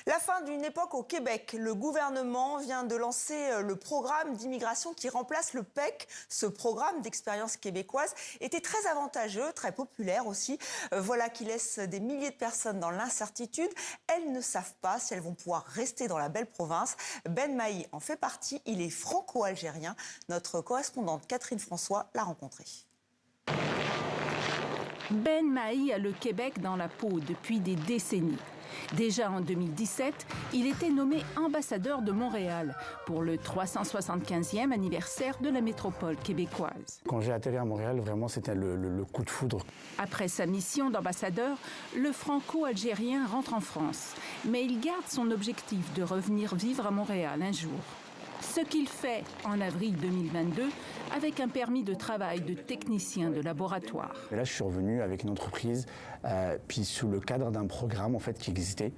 La fin d'une époque au Québec. Le gouvernement vient de lancer le programme d'immigration qui remplace le PEC. Ce programme d'expérience québécoise était très avantageux, très populaire aussi. Voilà qui laisse des milliers de personnes dans l'incertitude. Elles ne savent pas si elles vont pouvoir rester dans la belle province. Ben Mahi en fait partie. Il est franco-algérien. Notre correspondante Catherine François l'a rencontré. Ben Mahi a le Québec dans la peau depuis des décennies. Déjà en 2017, il était nommé ambassadeur de Montréal pour le 375e anniversaire de la métropole québécoise. Quand j'ai atterri à Montréal, vraiment, c'était le coup de foudre. Après sa mission d'ambassadeur, le franco-algérien rentre en France. Mais il garde son objectif de revenir vivre à Montréal un jour. Ce qu'il fait en avril 2022 avec un permis de travail de technicien de laboratoire. Et là, je suis revenu avec une entreprise, puis sous le cadre d'un programme en fait, qui existait,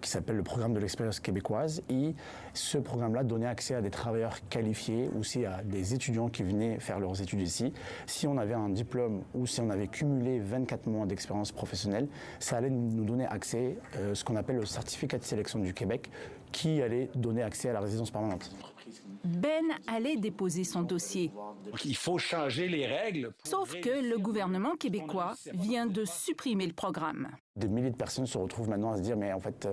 qui s'appelle le programme de l'expérience québécoise. Et ce programme-là donnait accès à des travailleurs qualifiés, aussi à des étudiants qui venaient faire leurs études ici. Si on avait un diplôme ou si on avait cumulé 24 mois d'expérience professionnelle, ça allait nous donner accès à ce qu'on appelle le certificat de sélection du Québec, qui allait donner accès à la résidence permanente. Ben allait déposer son dossier. Il faut changer les règles. Sauf que le gouvernement québécois vient de supprimer le programme. Des milliers de personnes se retrouvent maintenant à se dire mais en fait,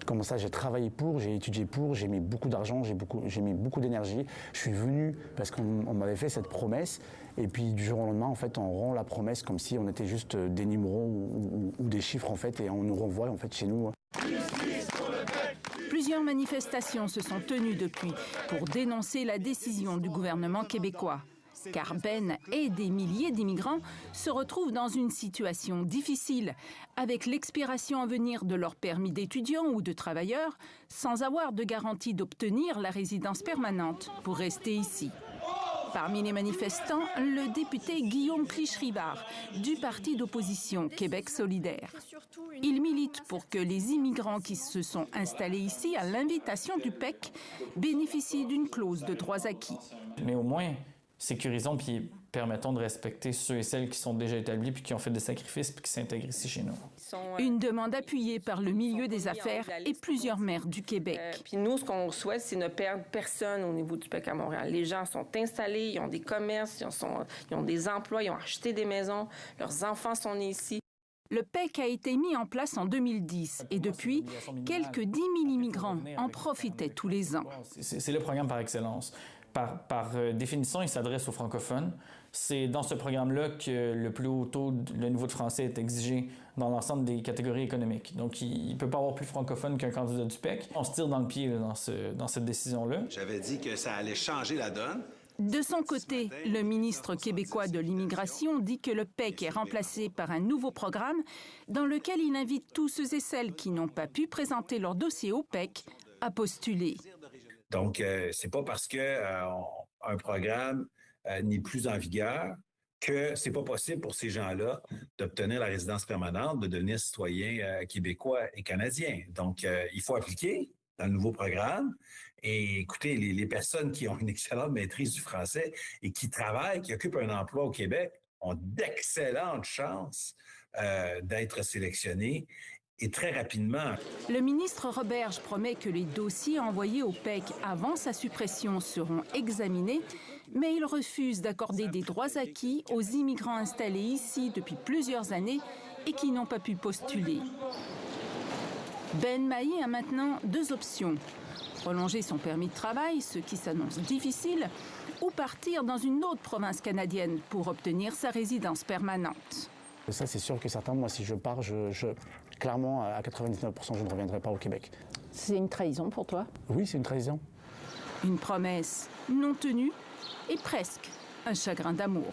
comment ça, j'ai travaillé pour, j'ai étudié pour, j'ai mis beaucoup d'argent, j'ai mis beaucoup d'énergie. Je suis venu parce qu'on m'avait fait cette promesse et puis du jour au lendemain, en fait, on rend la promesse comme si on était juste des numéros ou des chiffres en fait et on nous renvoie en fait chez nous. Plusieurs manifestations se sont tenues depuis pour dénoncer la décision du gouvernement québécois. Car Ben et des milliers d'immigrants se retrouvent dans une situation difficile, avec l'expiration à venir de leur permis d'étudiant ou de travailleur, sans avoir de garantie d'obtenir la résidence permanente pour rester ici. Parmi les manifestants, le député Guillaume Clich-Rivard, du parti d'opposition Québec solidaire. Il milite pour que les immigrants qui se sont installés ici à l'invitation du PEC bénéficient d'une clause de droits acquis. Mais au moins, sécurisons puis permettons de respecter ceux et celles qui sont déjà établis puis qui ont fait des sacrifices puis qui s'intègrent ici chez nous. Une demande appuyée par le milieu des affaires et plusieurs maires du Québec. Puis nous, ce qu'on souhaite, c'est ne perdre personne au niveau du PEC à Montréal. Les gens sont installés, ils ont des commerces, ils ont des emplois, ils ont acheté des maisons, leurs enfants sont nés ici. Le PEC a été mis en place en 2010 et depuis, quelques 10 000 immigrants en profitaient tous les ans. C'est le programme par excellence. Par définition, il s'adresse aux francophones. C'est dans ce programme-là que le plus haut taux, le niveau de français est exigé dans l'ensemble des catégories économiques. Donc, il ne peut pas avoir plus francophone qu'un candidat du PEC. On se tire dans le pied là, dans cette décision-là. J'avais dit que ça allait changer la donne. De son côté, le ministre québécois de l'Immigration dit que le PEC est remplacé par un nouveau programme dans lequel il invite tous ceux et celles qui n'ont pas pu présenter leur dossier au PEC à postuler. Donc, c'est pas parce qu'un programme n'est plus en vigueur que c'est pas possible pour ces gens-là d'obtenir la résidence permanente, de devenir citoyens québécois et canadiens. Donc, il faut appliquer dans le nouveau programme. Et écoutez, les personnes qui ont une excellente maîtrise du français et qui travaillent, qui occupent un emploi au Québec, ont d'excellentes chances d'être sélectionnées. Et très rapidement. Le ministre Roberge promet que les dossiers envoyés au PEC avant sa suppression seront examinés, mais il refuse d'accorder des droits acquis aux immigrants installés ici depuis plusieurs années et qui n'ont pas pu postuler. Ben Mahi a maintenant deux options. Prolonger son permis de travail, ce qui s'annonce difficile, ou partir dans une autre province canadienne pour obtenir sa résidence permanente. Ça, c'est sûr que certains, moi, si je pars, clairement, à 99%, je ne reviendrai pas au Québec. C'est une trahison pour toi? Oui, c'est une trahison. Une promesse non tenue et presque un chagrin d'amour.